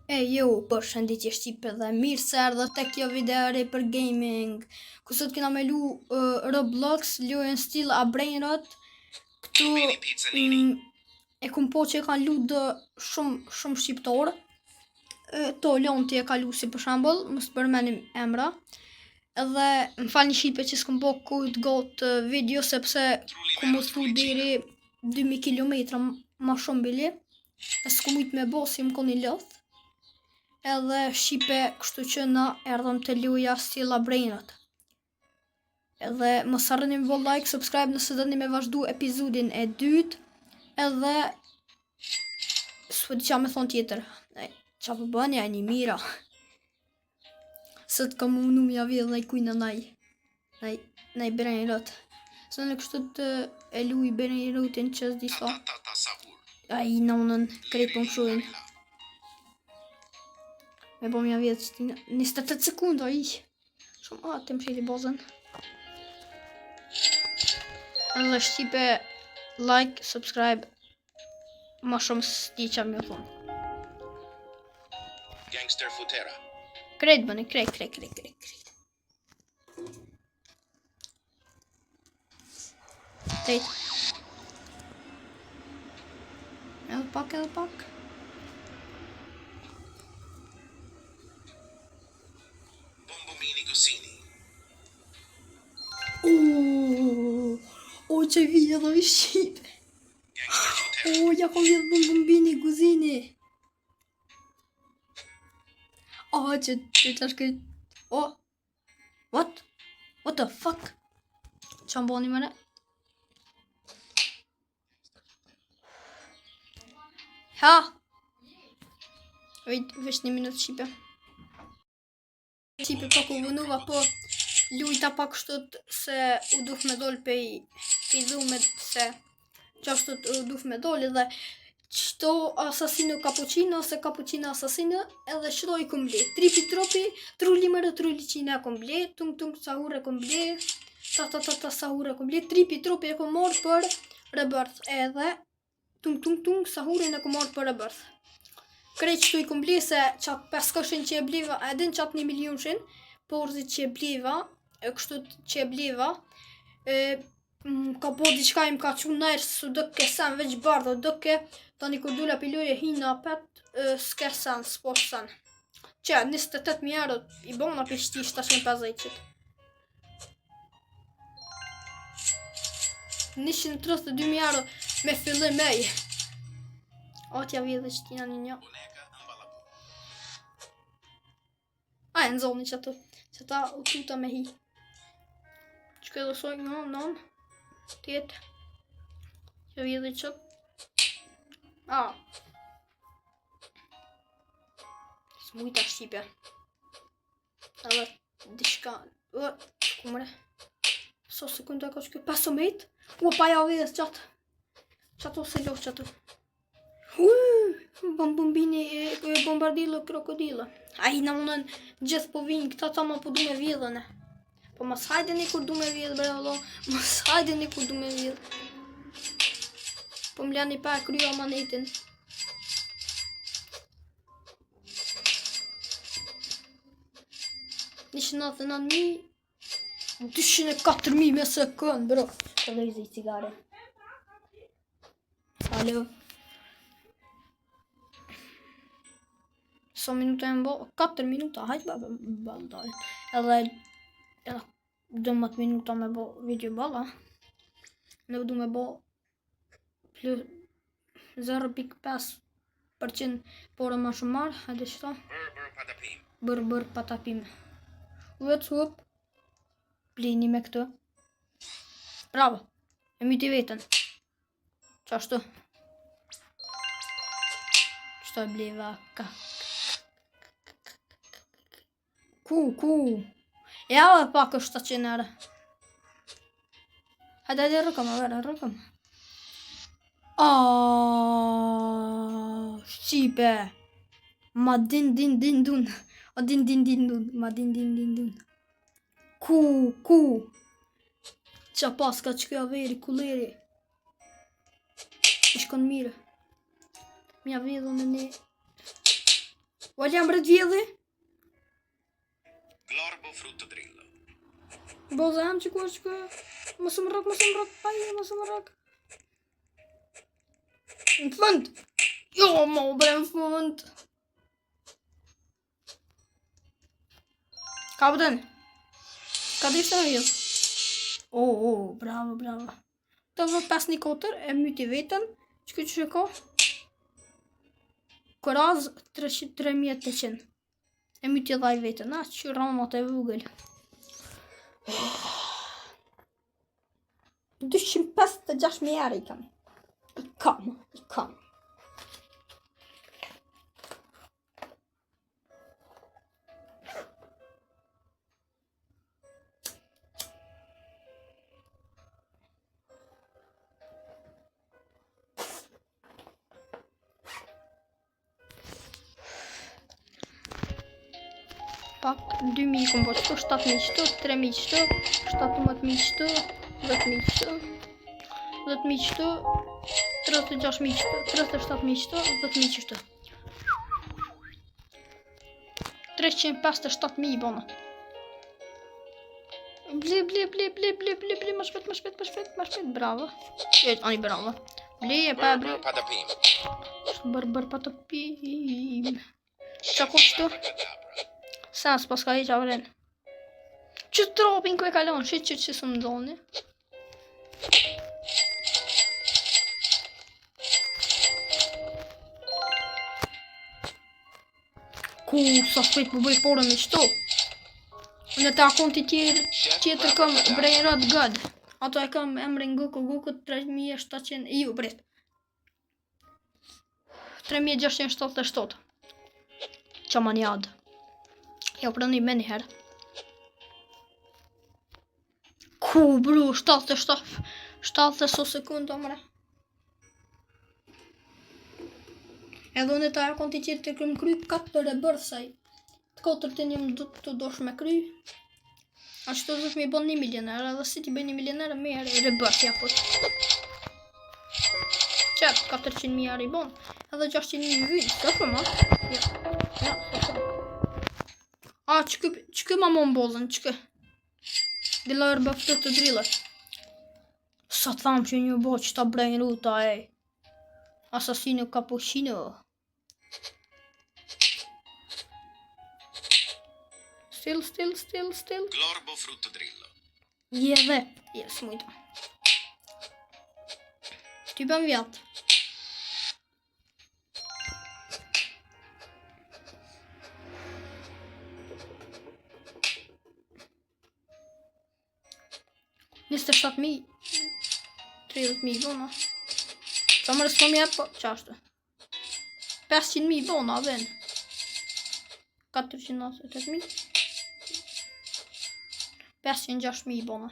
Përshëndetje Shqipe dhe mirë se erdhët tek kjo video re për gaming. Ku sot kena me lu Roblox, lojën stil a brainrot. Këtu e kum po që e kanë lu dë shumë shqiptorë. To Lonti e ka lu si për shembull, mos përmenim emra. Edhe më falni Shqipe që s'kum po kujt got video sepse ku mos lu deri 2000 km ma shumë bili. E s'kum ujt me bo si më koni lodh. Edhe Shqipe, kështu që na erdhëm të luja stila brainrot. Edhe mos harroni me bo like, subscribe nëse doni me vazhdu epizodin e dytë. Edhe s'po di qa me thon tjetër. Qa po bëni a një mira. Sot kam unu mja vjedh nej kujna nej brainrot. Së në kështu të e luj brainrotin që s'di sa. A i nonën krejt po më shuin. Me bo mja vjetë që 28 sekunda i. Shumë atë të më shiri bazën. Edhe Shqipe, like, subscribe. Ma shumë s'di qa më thonë. Gangster Futera. Krejt bëni, krejt. Krejt. Edhe pak. Që vijë dhe Shqipe. Ja kom vjedh Bombini Guzini. Që tash këtë. What the fuck? Qa më boni mëre? Ha! Vejt, vesh një minut Shqipe. Shqipe po ku vënuva, po lujta pak kështot se u duf me dol pej dhume se qashtot u duf me dol edhe qëto asasino cappuccino ose cappuccino asasino edhe qëto i kum ble. Tripi tropi, trulli mërë trulli qina kum ble, tung sahure kum ble, ta sahure kum ble, tripi tropi e kum marrë për rebërth edhe tung sahure e kum marrë për rebërth. Krejt qëtu i kum ble se qatë 5 këshin që e bliva, edin qatë 1 milionshin, porzit që e bliva, kështut që e bliva, ka po diqka im ka qunë nërë su dëkke sen veç bardho dëkke, tani kur dula piloje hina apet, s'ke sen, s'po sen. Që 28.000 euro i bona pishti 750 qit. 132.000 euro me fillim ej. Atja vjedhe që tina një. A e nëzoni që ta u tuta me hi. Që këtë soj non. Tjetë. Që vjedhe qët. S'mujta Shqipe. Edhe dishka. Kumre. So sekunda ka që këtë 15. Pa ja vjedhe qatë. Qato se lo qato. Bombini bombardilo krokodilo. A i në unën gjithë po vinë këta ta ma po du me vjedhën e. Po mas hajdeni kur du me vjedhë bre Allah. Mas hajdeni kur du me vjedhë. Po m'lani pa e kryo amanetin. Nishë 99.000. 204.000 me sekund bro. Të lejze i cigare. Alo. So minuta e mbo, 4 minuta, hajtë bëllë. Edhe do mat minuta me bo video balla. Ne du me bo 0.5% pore ma shumë marë, hajde qëta. Bër patapim. Vëtë sup. Plini me këtë. Bravo. E myti vetën. Qashtu. Qëto e bleva ka. Ku. Ja dhe pak është 700 euro. Hajde rëkëm, rëkëm. Shqipe. Ma din dun. Ma din dun. Ku. Qa paska që këja veri, kuleri. Ishkon mire. Mja vedhën e ne Vogliamo vjedhi? Glorbo fruttodrillo. Bozam që Mos më rëk, mos më rëk. Në fund. Jo, më bre në fund. Kapten. Ka dhishtë në vjedh. Bravo. Të vë pas një kotër, e myti vetën. Që ka? Koraz 3800. E myti dhaj vetën, që ramat e vugël. 256 euro i kam. I kam. Pak 2000 kom bërë qëto, 7000 qëto, 3000 qëto, 17000 qëto, 10000 qëto, 10000 qëto, 36000 qëto, 37000 qëto, 10000 qëto. 357.000 i bona. Bli, më shpet, bravo. Ani bravo. Bli e pa bli. Bër patapim. Qa ku qëto? Sens pas ka i qavren. Që tropin ku e kalon, që së më dhoni. Ku sa shpejt po bëj porën me qëto. Në të akonti tjetër kam Brainrot God. Ato e kam emrin Goku 3700, ju bret. 3677. Qamanjad. Ja prani me njëherë. Ku bru, 77 sekundë mre. Edhe unë ta konti tjetër të këm kry 4 e bërë saj. Të 4 të njëm të dosh me kry. A që të dosh me i bon 1 milioner, edhe si ti bëj 1 milioner me e rebërtja pot. Qep, 400.000 euro i bon. Edhe 600.000 vynë, të shumë, Ja, të shumë. A, që ma mon bollën, që Dhe lojër bëftë të drillë. Sa të thamë që një bo që ta brejnë ruta, Assassino Cappuccino. Still. Glorbo fruttodrillo. Jeve. Smujta. Ty bëm vjatë. Njëste 7.000. 30.000 bona. Qa më rësë më po, qashtë. 500.000 bona, ven. 498.000. 506.000 bona.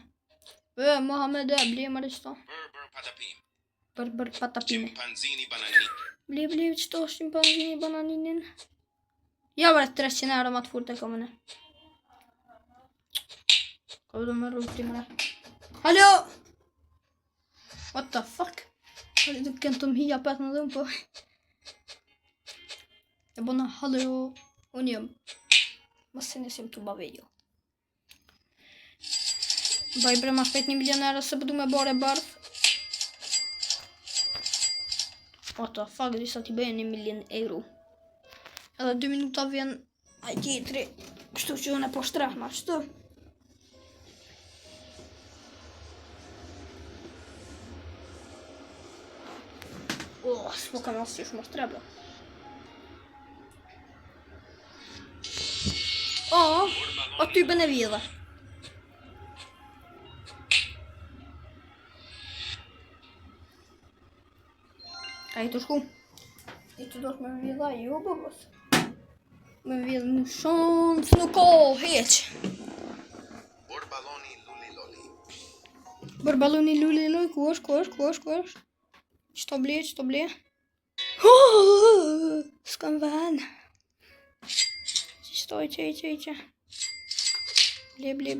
Mohamed e bli më rësto. Bër patapime. Scimpanzini bananini. Bli, qëto scimpanzini bananinin. Ja bre 300 euro ma të furte komene. Ka du më rruti mre. Hallo! What the fuck? Du kan të më hija pet në dhëmë po. E bona hallo. Unë jëm. Më se nësim të bavejo. Baj bre ma shpejt 1 milioner se përdu me bore bardh. What the fuck, disa t'i bëjë 1 milion euro. Edhe 2 minuta vjen a tjetri. Kështu që unë e po shtrehma, kështu. S'po kam asë që shumë shtrebla. Aty bën e vjedhe. A i të shku? I të dosh me vjedha, jo bëbës. Me vjedhe më shumë, së nuk o, heq. Borbaloni luliloli. Borbaloni luliloli, ku është? Qëto ble? S'kam vën. Qëtoj, që. Ble.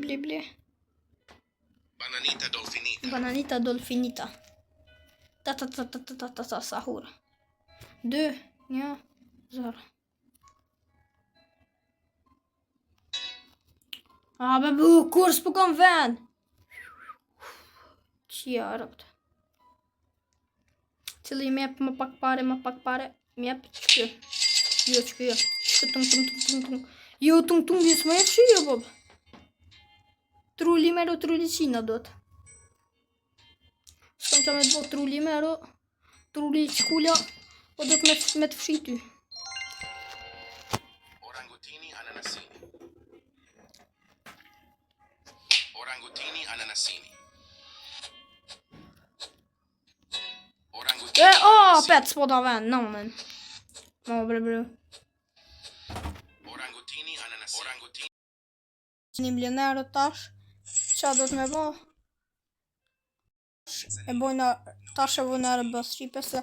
Bananita dolfinita. Ta, sahur. 2, 1, 0. A be bu, kur s'po kam vend. Qjarët. Cili më jep më pak pare, më jep që. Jo që. Që tung. Jo tung vis më jep shirë, bob. Trulli mero, trullicina do të. S'kam që me të bo trulli mero, trulli qkulla, po do të me të fshi ty. Orangutini ananasini. Orangutini ananasini. Orangutini Pet s'po da vend, namen. Bre. Orangutini ananasini. Orangutini. Një milionerë tash, qa do të me bo? E bojna, tash e bojna rëbës shqipe se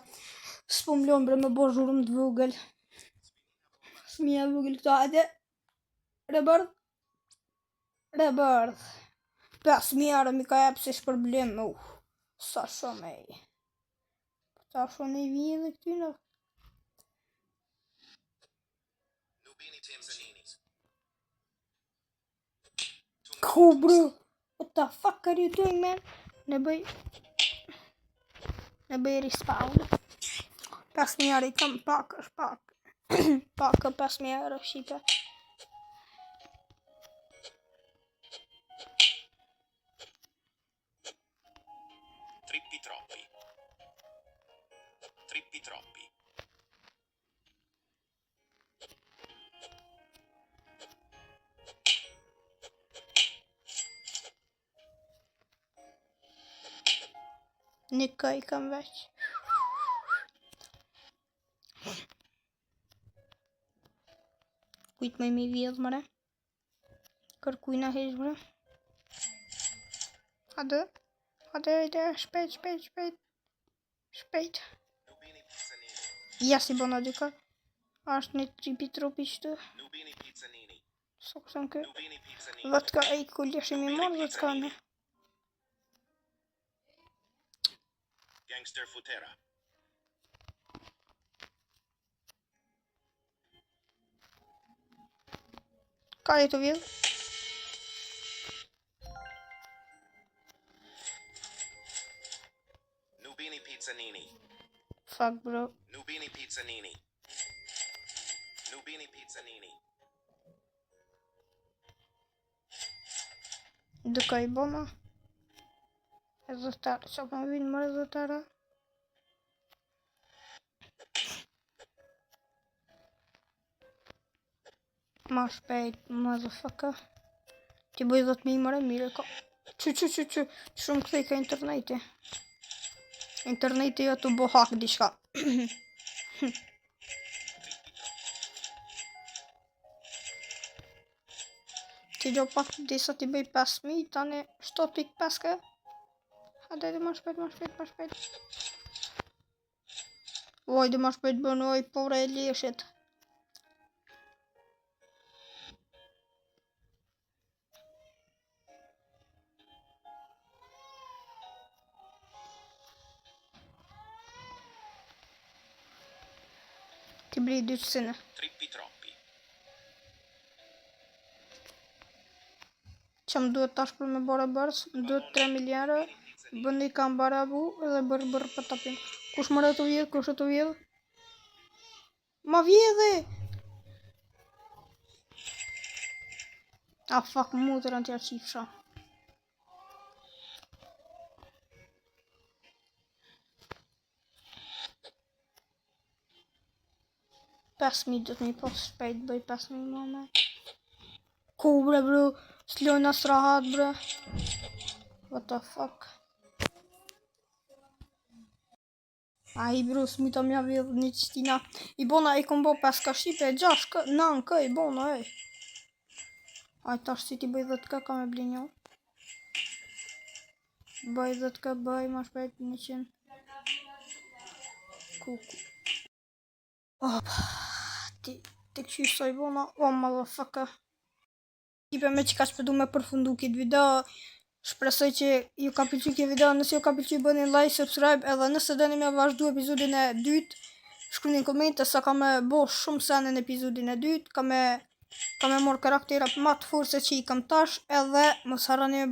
s'po mlon bre me bo zhurëm të vogël. Fëmija vogël këta, edhe Rebërth. 5.000 euro mi ka jep si shpërblim, sa shumë e. Ta shumë e vijë dhe këtyna. Nubini Tanzanini. Cool, bro. What the fuck are you doing, man? Ne bëj respawn. 5.000 euro I kam pak, është pak. Pak 5.000 euro shqipe. Trippi troppi. Një këj kam veç. Kujt më mi vjedh mëre. Kërkujna hesh mëre. Hade, shpejt. Nubini pizzanini. Ja si bona dyka. Ashtë një tripi tropi qëtë. Nubini pizzanini. So kësën kë. Nubini pizzanini. Vatka e I kulleshim I morë, vatka ne. Gangster futera. Ka e të vjedh? Nubini pizzanini. Fuck, bro. Nubini pizzanini. Nubini pizzanini. Dyka I bona. E zëtare, që më vinë mërë zëtare. Ma shpejt, motherfucker. Ti bëj 10.000 mëre mire ka. Që shumë këthej ka interneti. Interneti jo të bo hak diçka. Ti do pak disa ti bëj 5.000, tani 7.5 ka. Hajde dhe ma shpejt. Oj, dhe ma shpejt bërë, oj, pore e leshit. Ti bëj 200. Trippi troppi. Që më duhet tash për me bërë bërës, më duhet 3 miliarë, bëndi kam barabu edhe bërë për tapin. Kush më të vjedh, kush të vjedh? Ma vjedhe! Fuck, mu të rënë tjerë qifësha. $5.000 do të mi pas shpejt, bëj 5.000 mëme. Ku bre bro, s'lojna s'rahat bre. What the fuck. Ai bro, s'mita mja vjedh një qëtina. I bona I kom bo 5 ka shqipe, 6 ka, 9 ka I bona ej. Ai tash si ti bëj 10 ka me bli një. Bëj 10 ka, bëj ma shpejt 100. Kuku. Ti këqysh sa I bona, motherfucker. Tipe me që ka shpedu me përfundu këtë video. Shpresoj që ju ka pëlqyer këtë video, nëse ju ka pëlqyer bëni like, subscribe, edhe nëse doni me vazhdu episodin e dytë, shkruani në komente sa ka me bo shumë sene në episodin e dytë, ka me Kam e marrë karaktera më të fortë se që i kam tash, edhe mos harroni